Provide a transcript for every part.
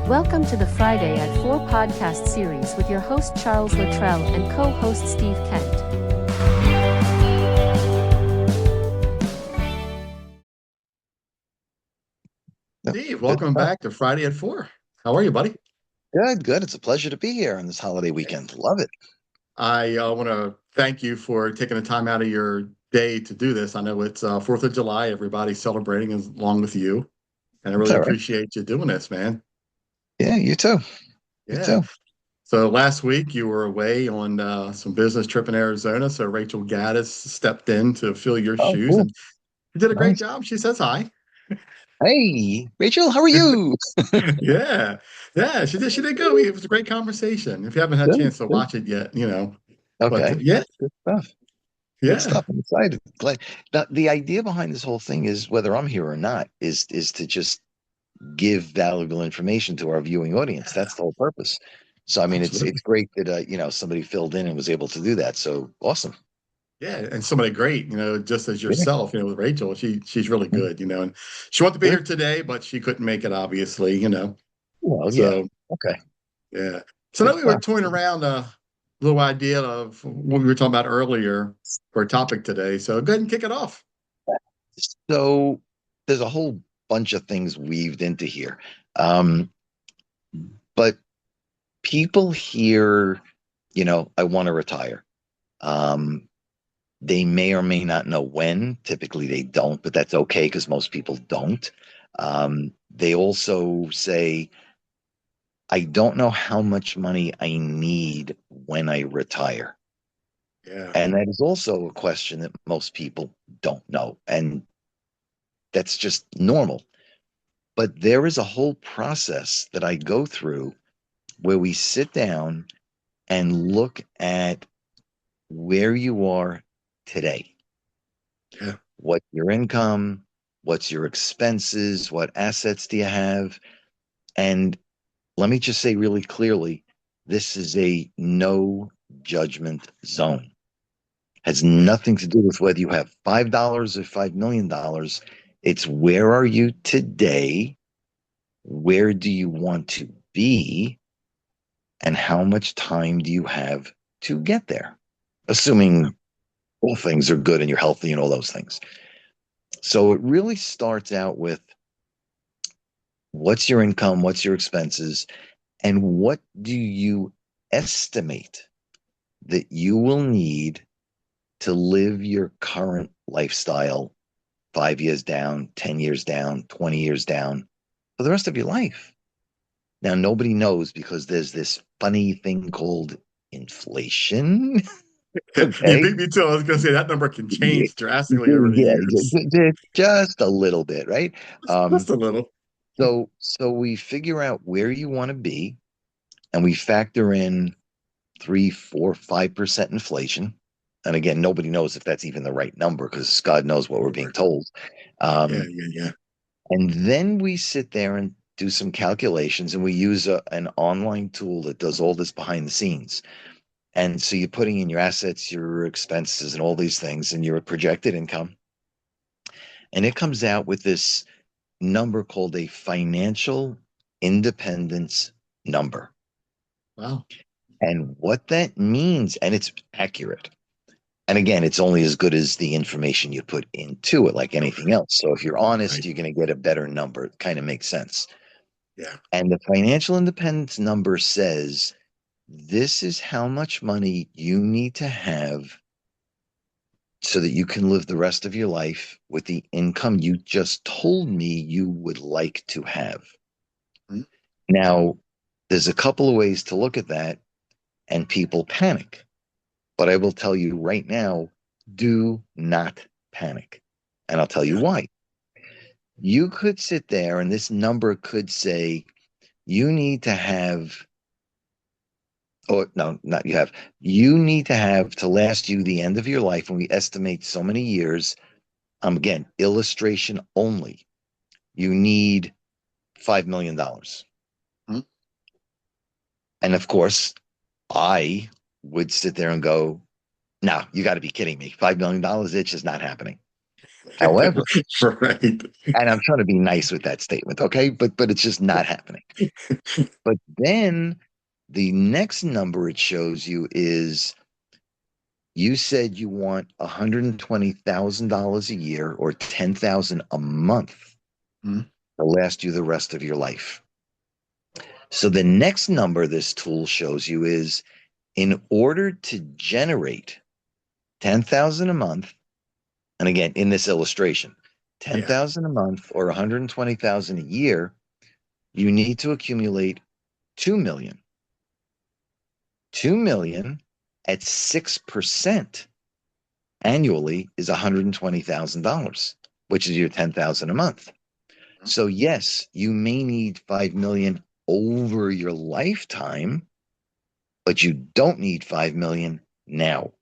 Welcome to the Friday at 4 podcast series with your host Charles Luttrell and co-host Steve Kent. Yep. Steve, Good welcome stuff. back to Friday at 4. How are you, buddy? Good, good. It's a pleasure to be here on this holiday weekend. Love it. I want to thank you for taking the time out of your day to do this. I know it's 4th of July. Everybody's celebrating along with you. And I It's really all right. appreciate you doing this, man. Yeah, you too. You Yeah. too. So last week you were away on some business trip in Arizona. So Rachel Gaddis stepped in to fill your Oh, shoes cool. and you did a great Nice. job. She says hi. Hey, Rachel, how are you? Yeah. Yeah, she did. She did good. It was a great conversation. If you haven't had a Good, chance to good. watch it yet. But Okay. yeah, Good stuff. Good yeah. stuff. I'm excited. Glad. The idea behind this whole thing is whether I'm here or not is to just give valuable information to our viewing audience. That's the whole purpose. So I mean, it's Absolutely. great that somebody filled in and was able to do that. So awesome. Yeah, and somebody great, just as Yeah. yourself, with Rachel. She's really good, and she wanted to be Good. here today, but she couldn't make it, obviously. Well, yeah. So Okay. yeah. So Good now we were stuff. toying around a little idea of what we were talking about earlier for a topic today. So go ahead and kick it off. So there's a whole bunch of things weaved into here. Um, but people hear, I want to retire. Um, they may or may not know when. Typically they don't, but that's okay because most people don't. They also say, I don't know how much money I need when I retire. Yeah. And that is also a question that most people don't know. And that's just normal. But there is a whole process that I go through where we sit down and look at where you are today. Yeah. What's your income? What's your expenses? What assets do you have? And let me just say really clearly, this is a no judgment zone. Has Yeah. nothing to do with whether you have $5 or $5 million. It's where are you today? Where do you want to be? And how much time do you have to get there? Assuming all things are good and you're healthy and all those things. So it really starts out with what's your income, what's your expenses, and what do you estimate that you will need to live your current lifestyle 5 years down, 10 years down, 20 years down for the rest of your life. Now, nobody knows because there's this funny thing called inflation. You Okay. beat me to it. I was going to say that number can Yeah, change drastically over the years. just a little bit, right? Just a little. So we figure out where you want to be, and we factor in 3, 4, 5% inflation. And again, nobody knows if that's even the right number because God knows what we're being told. Yeah, Um, yeah, and then we sit there and do some calculations, and we use an online tool that does all this behind the scenes. And so you're putting in your assets, your expenses, and all these things, and your projected income. And it comes out with this number called a financial independence number. Wow. And what that means, and it's accurate. And again, it's only as good as the information you put into it, like anything else. So if you're honest, Right. you're going to get a better number. It kind of makes sense. Yeah. And the financial independence number says this is how much money you need to have so that you can live the rest of your life with the income you just told me you would like to have. Mm. Now, there's a couple of ways to look at that, and people panic. But I will tell you right now, do not panic. And I'll tell you Yeah. why. You could sit there and this number could say, you need to have, or no, not you have, you need to have to last you the end of your life. And we estimate so many years. Again, illustration only. You need $5 million. Mm. And of course, I would sit there and go, no, you got to be kidding me. $5 million, it's just not happening. However, Right. and I'm trying to be nice with that statement, okay? But it's just not happening. But then the next number it shows you is you said you want $120,000 a year or 10,000 a month Mhm. to last you the rest of your life. So the next number this tool shows you is in order to generate 10,000 a month, and again in this illustration, Yeah. 10,000 a month or 120,000 a year, you need to accumulate 2 million. 2 million at 6% annually is $120,000, which is your 10,000 a month. So yes, you may need 5 million over your lifetime, but you don't need 5 million now.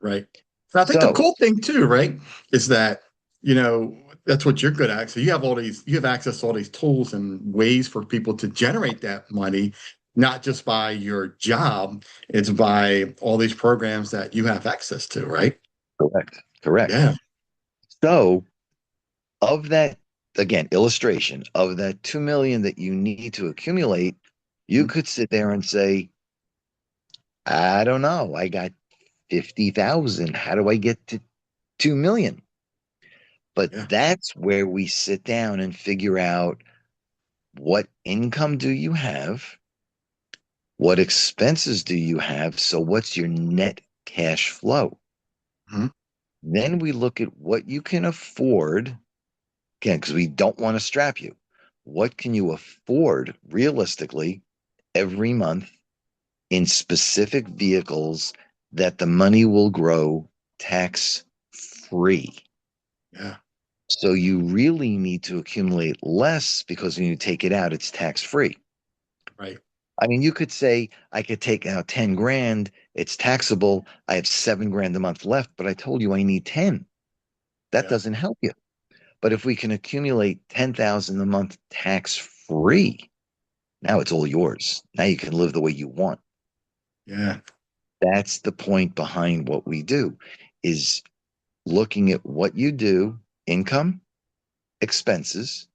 Right. So I think the So cool thing too, right, is that, you know, that's what you're good at. So you have all these, you have access to all these tools and ways for people to generate that money, not just by your job, it's by all these programs that you have access to, right? correct, correct. Yeah. So of that, again, illustration of that 2 million that you need to accumulate, you Mhm. could sit there and say, I don't know, I got 50,000. How do I get to 2 million? But Yeah. that's where we sit down and figure out what income do you have? What expenses do you have? So what's your net cash flow? Mhm. Then we look at what you can afford, again, because we don't want to strap you. What can you afford realistically every month in specific vehicles that the money will grow tax free? Yeah. So you really need to accumulate less because when you take it out, it's tax free. Right. I mean, you could say I could take out 10 grand, it's taxable. I have 7 grand a month left, but I told you I need 10. That Yeah. doesn't help you. But if we can accumulate 10,000 a month tax free, now it's all yours. Now you can live the way you want. Yeah. That's the point behind what we do is looking at what you do, income, expenses.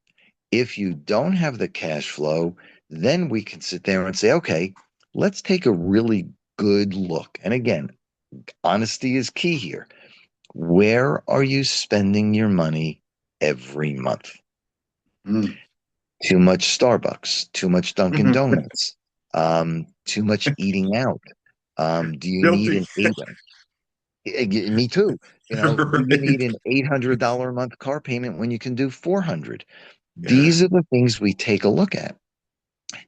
If you don't have the cash flow, then we can sit there and say, okay, let's take a really good look. And again, honesty is key here. Where are you spending your money every month? Mhm. Too much Starbucks, too much Dunkin' Donuts, too much eating out. Do you need Guilty. an eight? Me too. Do you Right. need an $800 a month car payment when you can do 400? Yeah. These are the things we take a look at.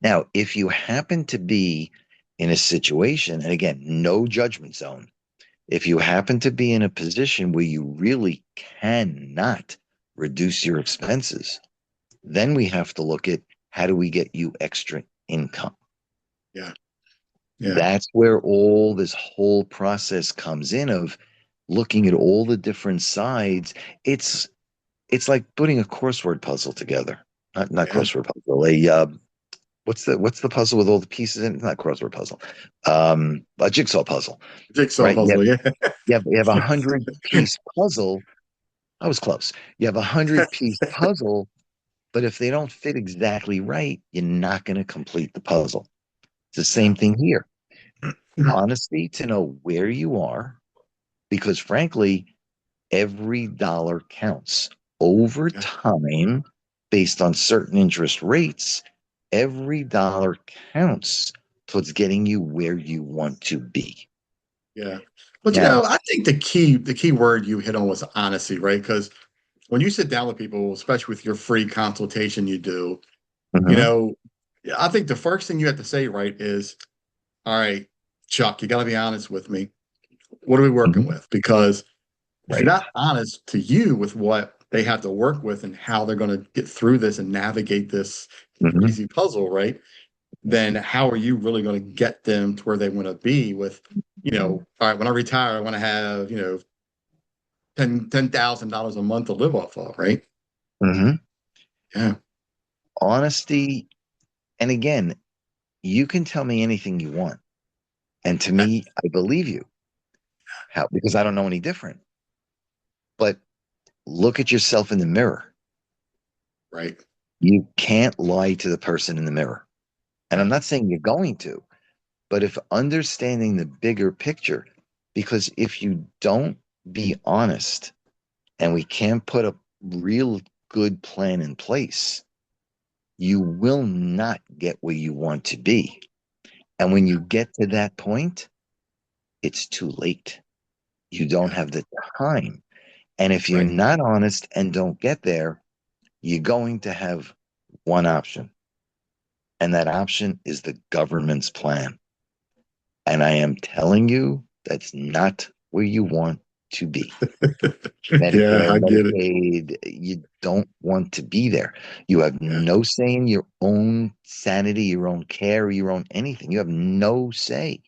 Now, if you happen to be in a situation, and again, no judgment zone, if you happen to be in a position where you really cannot reduce your expenses, then we have to look at how do we get you extra income. Yeah. Yeah. That's where all this whole process comes in of looking at all the different sides. It's it's like putting a crossword puzzle together. Not Yeah. crossword puzzle. What's the puzzle with all the pieces in it? It's not crossword puzzle. A jigsaw puzzle, Jigsaw right? You have puzzle. Yeah. you have a 100 piece puzzle. I was close. You have a 100 piece puzzle, but if they don't fit exactly right, you're not going to complete the puzzle. It's the Yeah. same thing here. Honesty to know where you are, because frankly, every dollar counts over Yeah. time based on certain interest rates. Every dollar counts towards getting you where you want to be. Yeah. But you know, Now, I think the key word you hit on was honesty, right? Because when you sit down with people, especially with your free consultation you do, you mhm, know, yeah, I think the first thing you have to say, right, is, all right, Chuck, you got to be honest with me. What are we working mhm, with? Because if you're right. not honest to you with what they have to work with and how they're going to get through this and navigate this Mhm, crazy puzzle, right? Then how are you really going to get them to where they want to be with, all right, when I retire, I want to have, $10,000 a month to live off of, right? mhm. Yeah. Honesty, and again, you can tell me anything you want, and to Yeah. me, I believe you. How? Because I don't know any different. But look at yourself in the mirror. Right. You can't lie to the person in the mirror. And I'm Yeah. not saying you're going to, but if understanding the bigger picture, because if you don't be honest and we can't put a real good plan in place, you will not get where you want to be. And when you get to that point, it's too late. You don't Yeah. have the time. And if you're Right. not honest and don't get there, you're going to have one option. And that option is the government's plan. And I am telling you, that's not where you want to be. Yeah, Medicare, I get it. Medicaid, you don't want to be there. You have Yeah. no say in your own sanity, your own care, your own anything. You have no say.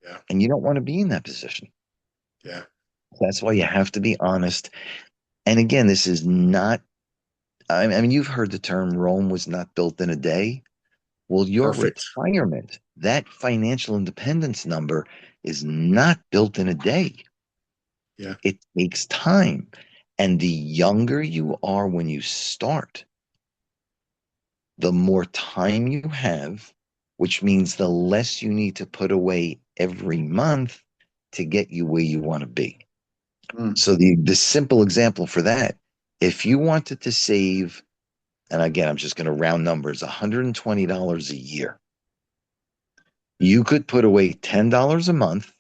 Yeah. And you don't want to be in that position. Yeah. That's why you have to be honest. And again, this is not, I mean, you've heard the term Rome was not built in a day. Well, your Perfect. retirement, that financial independence number is not built in a day. Yeah. It takes time. And the younger you are when you start, the more time you have, which means the less you need to put away every month to get you where you want to be. Mm. So the simple example for that, if you wanted to save, and again, I'm just going to round numbers, $120 a year, you could put away $10 a month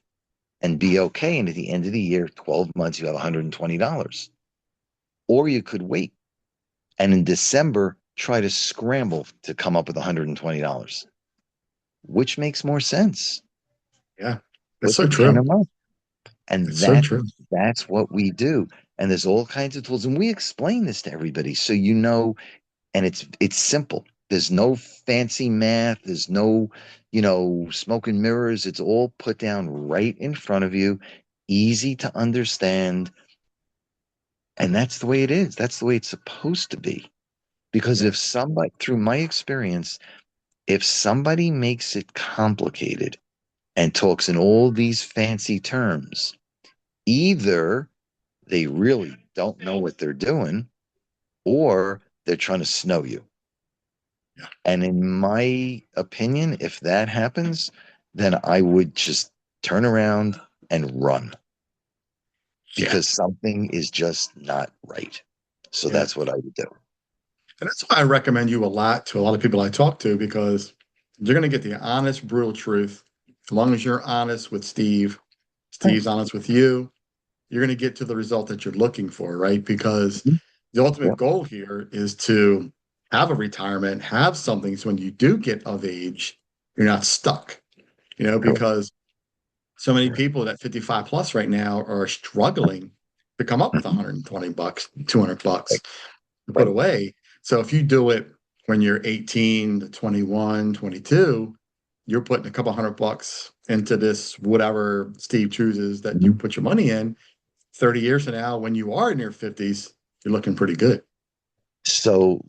and be okay. And at the end of the year, 12 months, you have $120. Or you could wait and in December try to scramble to come up with $120. Which makes more sense? Yeah. That's Put so the 10 a true. month. And It's so true. that's what we do. And there's all kinds of tools. And we explain this to everybody so you know, and it's simple. There's no fancy math, there's no, smoke and mirrors. It's all put down right in front of you, easy to understand. And that's the way it is. That's the way it's supposed to be. Because Yeah. if somebody, through my experience, if somebody makes it complicated and talks in all these fancy terms, either they really don't know what they're doing or they're trying to snow you. Yeah. And in my opinion, if that happens, then I would just turn around and run Yeah. because something is just not right. So Yeah. that's what I would do. And that's why I recommend you a lot to a lot of people I talk to because you're going to get the honest, brutal truth. As long as you're honest with Steve, Right. Steve's honest with you, you're going to get to the result that you're looking for, right? Because Mhm. the ultimate Yep. goal here is to have a retirement, have something so when you do get of age, you're not stuck, Correct. because so many people that 55 plus right now are struggling to come up with Mhm. 120 bucks, 200 bucks Right. to put Right. away. So if you do it when you're 18 to 21, 22, you're putting a couple hundred bucks into this, whatever Steve chooses that you Mhm. put your money in. 30 years from now, when you are in your 50s, you're looking pretty good. So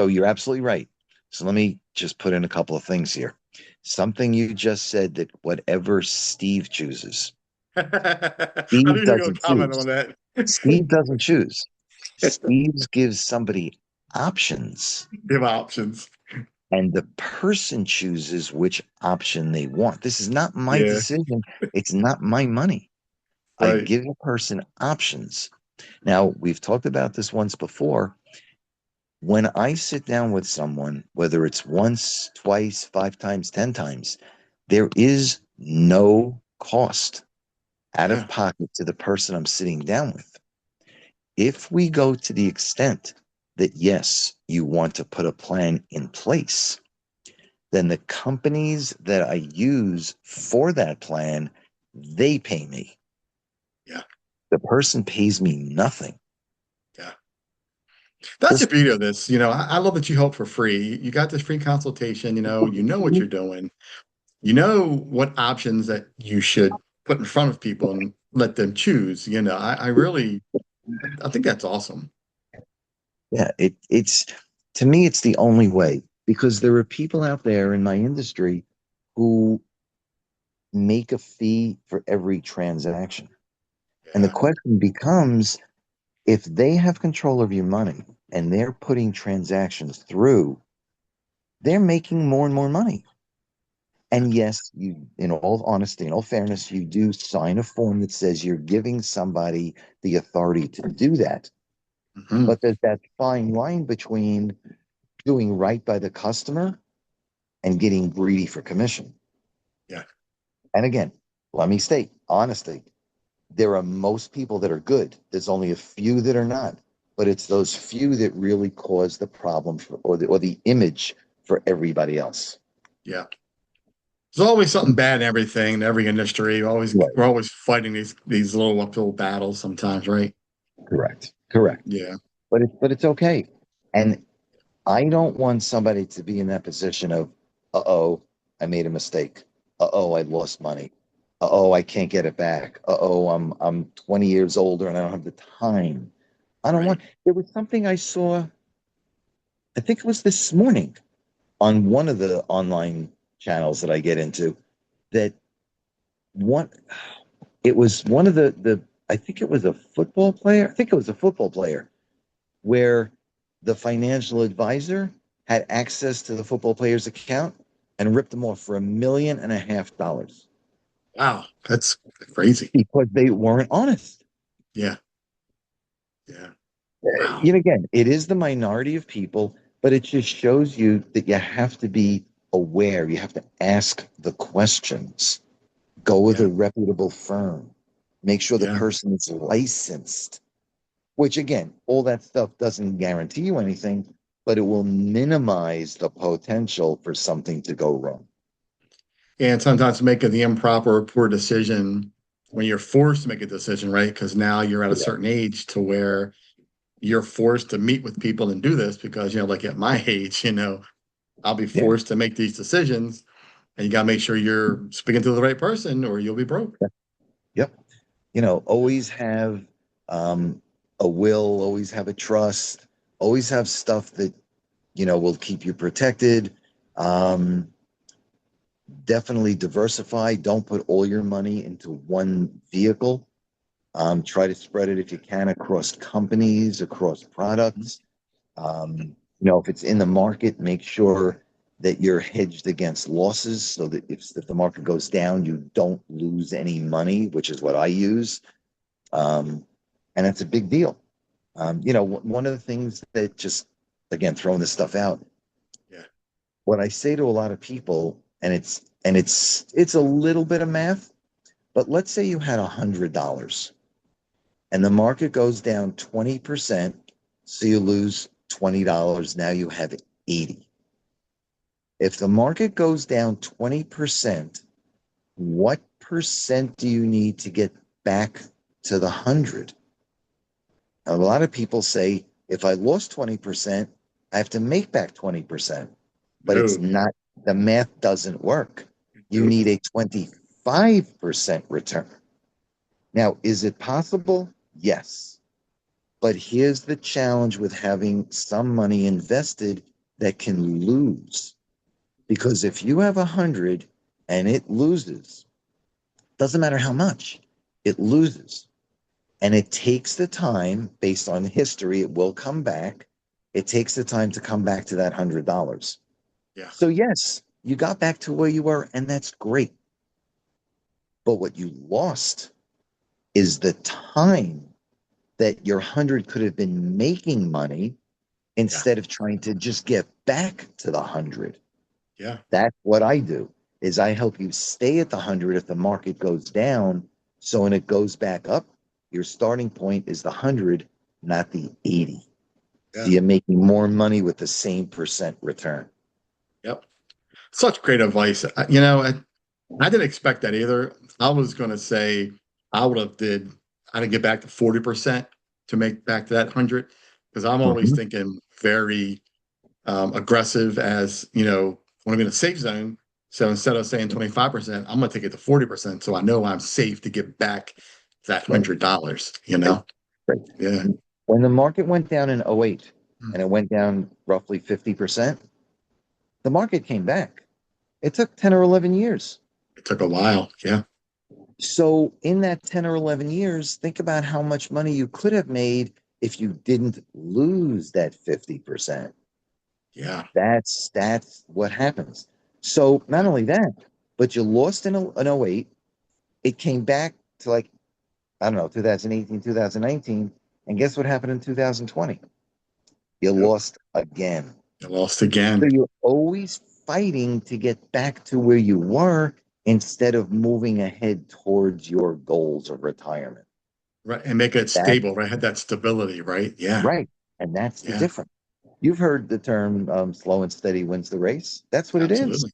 you're absolutely right. So let me just put in a couple of things here. Something you just said that whatever Steve chooses, I knew Steve you were going to doesn't comment choose. on that. Steve doesn't choose. Steve gives somebody options, Give options. and the person chooses which option they want. This is not my Yeah, decision. It's not my money. I right. give a person options. Now, we've talked about this once before. When I sit down with someone, whether it's once, twice, 5 times, 10 times, there is no cost out of Yeah, pocket to the person I'm sitting down with. If we go to the extent that, yes, you want to put a plan in place, then the companies that I use for that plan, they pay me. yeah, The person pays me nothing. yeah. That's the Just beauty of this. I love that you help for free. You got this free consultation. You know what you're doing. You know what options that you should put in front of people and let them choose. I really, I think that's awesome. yeah, it's to me, it's the only way because there are people out there in my industry who make a fee for every transaction. And the Yeah, question becomes, If they have control of your money and they're putting transactions through, they're making more and more money. And yes, you, in all honesty, in all fairness, you do sign a form that says you're giving somebody the authority to do that. Mhm. But there's that fine line between doing right by the customer and getting greedy for commission. Yeah. And again, let me state honesty. There are most people that are good. There's only a few that are not. But it's those few that really cause the problem for, or the image for everybody else. Yeah. There's always something bad in everything, in every industry. Right. We're always fighting these little uphill battles sometimes, right? Correct. Correct. Yeah. But it's okay. And I don't want somebody to be in that position of, uh-oh, I made a mistake. Uh-oh, I lost money. Uh-oh, I can't get it back. Uh-oh, I'm 20 years older and I don't have the time. I don't Right. want. There was something I saw, I think it was this morning on one of the online channels that I get into, that one it was one of the I think it was a football player. I think it was a football player where the financial advisor had access to the football player's account and ripped them off for $1.5 million Wow. That's crazy. because they weren't honest. Yeah. Yeah. Wow. Yet again, it is the minority of people, but it just shows you that you have to be aware. You have to ask the questions. Go with Yeah. a reputable firm. Make sure the Yeah. person is licensed, which again, all that stuff doesn't guarantee you anything, but it will minimize the potential for something to go wrong. And sometimes making the improper or poor decision when you're forced to make a decision, right? Because now you're at a Yeah. certain age to where you're forced to meet with people and do this because, like at my age, I'll be Yeah. forced to make these decisions and you got to make sure you're speaking to the right person or you'll be broke. Yep. Always have um, a will, always have a trust, always have stuff that, will keep you protected. Um, Definitely diversify. Don't put all your money into one vehicle. Try to spread it if you can across companies, across products. If it's in the market, make sure that you're hedged against losses so that if the market goes down, you don't lose any money, which is what I use. Um, and it's a big deal. One of the things that just, again, throwing this stuff out, Yeah. what I say to a lot of people, and it's a little bit of math, but let's say you had $100 and the market goes down 20%, so you lose $20. Now you have 80. If the market goes down 20%, what percent do you need to get back to the 100? A lot of people say, if I lost 20%, I have to make back 20%. But it's No. not, the math doesn't work. You Nope. need a 25% return. Now, is it possible? Yes. But here's the challenge with having some money invested that can lose. Because if you have 100 and it loses, doesn't matter how much, it loses. And it takes the time, based on history, it will come back. It takes the time to come back to that $100. Yeah. So, yes, you got back to where you were, and that's great. But what you lost is the time that your 100 could have been making money Yeah. instead of trying to just get back to the 100. Yeah. That's what I do is I help you stay at the 100 if the market goes down. So when it goes back up, your starting point is the 100, not the 80. So Yeah. you're making more money with the same percent return. Yep. Such great advice. I didn't expect that either. I was going to say I didn't get back to 40% to make back to that 100 because I'm always Mhm. thinking very aggressive as, want to be in a safe zone. So instead of saying 25%, I'm going to take it to 40%. So I know I'm safe to get back that Right, $100, right, right. Yeah. When the market went down in '08 Hmm. and it went down roughly 50%, the market came back. It took 10 or 11 years. It took a while. Yeah. So in that 10 or 11 years, think about how much money you could have made if you didn't lose that 50%. Yeah. That's what happens. So not only that, but you lost in 08. It came back to like, I don't know, 2018, 2019. And guess what happened in 2020? You Yep. lost again. You lost So again. you're always fighting to get back to where you were instead of moving ahead towards your goals of retirement. Right. And make it That's stable, right? Have that stability, right? Yeah. right. And that's the Yeah. difference. You've heard the term slow and steady wins the race. That's what it is. Absolutely.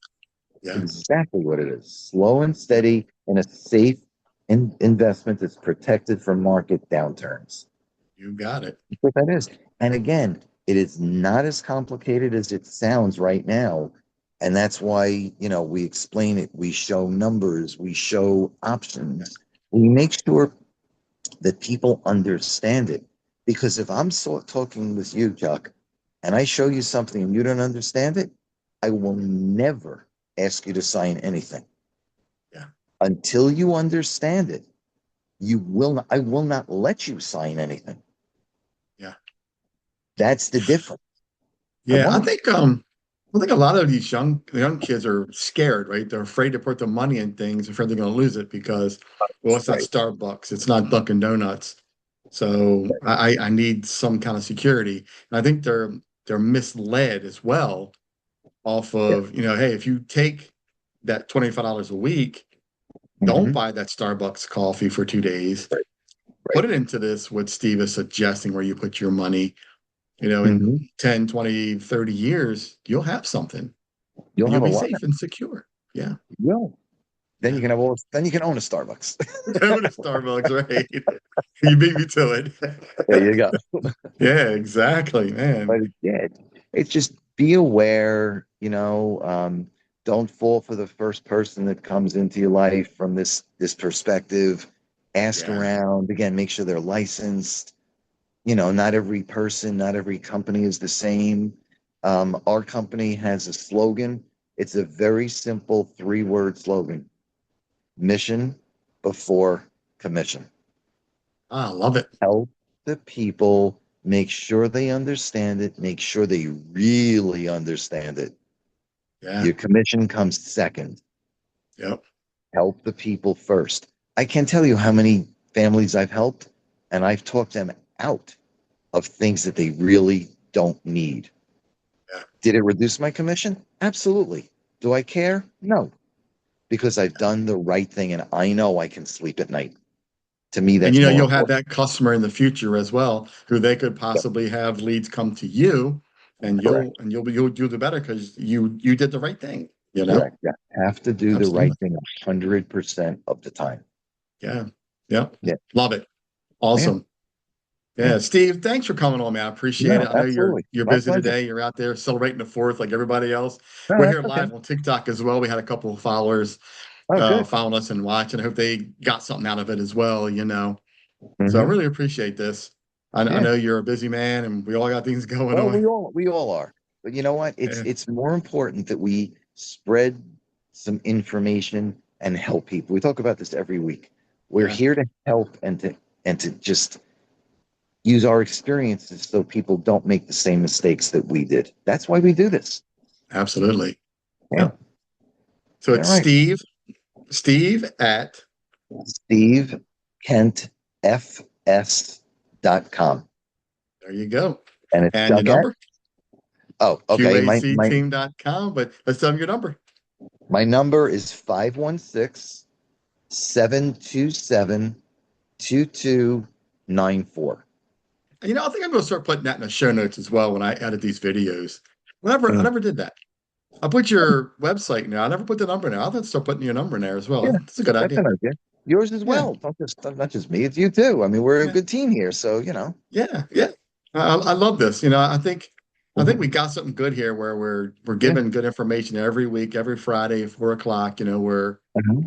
Yeah. Exactly what it is. Slow and Yep. steady in a safe investment that's protected from market downturns. You got it. That's what that is. And again, it is not as complicated as it sounds right now. And that's why, we explain it. We show numbers, we show options. We make sure that people understand it. Because if I'm talking with you, Chuck, and I show you something and you don't understand it, I will never ask you to sign anything. Yeah. Until you understand it, I will not let you sign anything. Yeah. That's the difference. I Yeah. won't. I think a lot of these young kids are scared, right? They're afraid to put their money in things, afraid they're going to lose it because, well, it's not Right. Starbucks, it's not Dunkin' Donuts. So I need some kind of security. And I think they're misled as well off Yeah. of, hey, if you take that $25 a week, don't Hmm. buy that Starbucks coffee for 2 days. Right. Put Right. it into this, what Steve is suggesting, where you put your money, in Hmm. 10, 20, 30 years, you'll have something You'll and you'll have a be lot. safe and secure. Yeah. You will. Then you Yeah. can have all. Then you can own a Starbucks. Go to Starbucks, right? You beat me to There it. you go. Yeah, exactly, But man. yeah, it's just be aware. Don't fall for the first person that comes into your life from this perspective. Ask Yeah. around again. Make sure they're licensed. Not every person, not every company is the same. Our company has a slogan. It's a very simple three-word slogan: mission before commission. I love it. Help the people, make sure they understand it, make sure they really understand it. Yeah. Your commission comes second. Yep. Help the people first. I can't tell you how many families I've helped, and I've talked them out of things that they really don't need. Yeah. Did it reduce my commission? Absolutely. Do I care? No, because I've done the right thing and I know I can sleep at night. To me, And that's more you'll have important. that customer in the future as well, who they could Yeah, possibly have leads come to you, and correct. you'll do the better because you did the right thing. Correct. Yeah. Have to do the right Absolutely. thing 100% of the time. Yeah. Yep. Yeah. Love it. Yeah. Awesome. Yeah. Yeah, Steve, thanks for coming on, man. I appreciate No, it. I know you're absolutely. you're My busy pleasure. today. You're out there celebrating the fourth like everybody else. No, We're that's here okay. live on TikTok as well. We had a couple of followers Oh, good. following us and watching. I hope they got something out of it as well. So I Hmm. really appreciate this. I Yeah. know you're a busy man and we all got things going Well, on. we all are. But you know what? It's Yeah, it's more important that we spread some information and help people. We talk about this every week. We're yeah, here to help and to just use our experiences so people don't make the same mistakes that we did. That's why we do this. absolutely. Yeah. Yep. So All it's right. Steve at, Steve Kent FS.com. there you go. And it's And your Chuck at. number, Oh, okay. QACteam.com. But let's tell them your number. My number is 516-727-2294. I think I'm going to start putting that in the show notes as well when I edit these videos. I Mm. never did that. I put your website now. I never put the number in there. I'll have to start putting your number in there as well. Yeah, That's a good that's idea. an idea. Yours as Yeah, well. Not just me, it's you too. I mean, we're a yeah, good team here, so yeah, yeah. I love this. I think we Mhm. got something good here where we're Yeah. giving good information every week, every Friday, 4 o'clock. Mhm.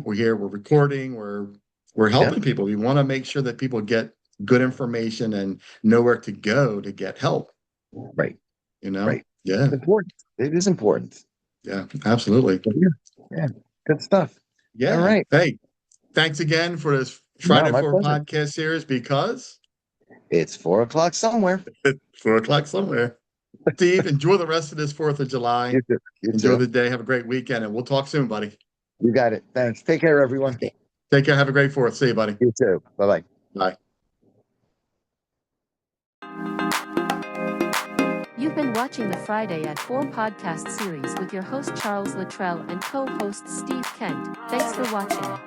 We're here, we're recording, we're Yeah. helping people. We want to make sure that people get good information and know where to go to get help. Right. You know? Right. Yeah, It's important. It is important. yeah, absolutely. Yeah. Yeah. Good stuff. All Yeah. right. Hey, thanks again for this No, Friday my Four pleasure. podcast series because It's 4 o'clock somewhere. 4 o'clock somewhere. Steve, enjoy the rest of this 4th of July. You too. You Enjoy too. the day. Have a great weekend, and we'll talk soon, buddy. You got it. Thanks. Take care, everyone. Take care. Have a great 4th. See you, buddy. You too. Bye-bye. Bye. You've been watching the Friday at 4 podcast series with your host Charles Luttrell and co-host Steve Kent. Thanks for watching.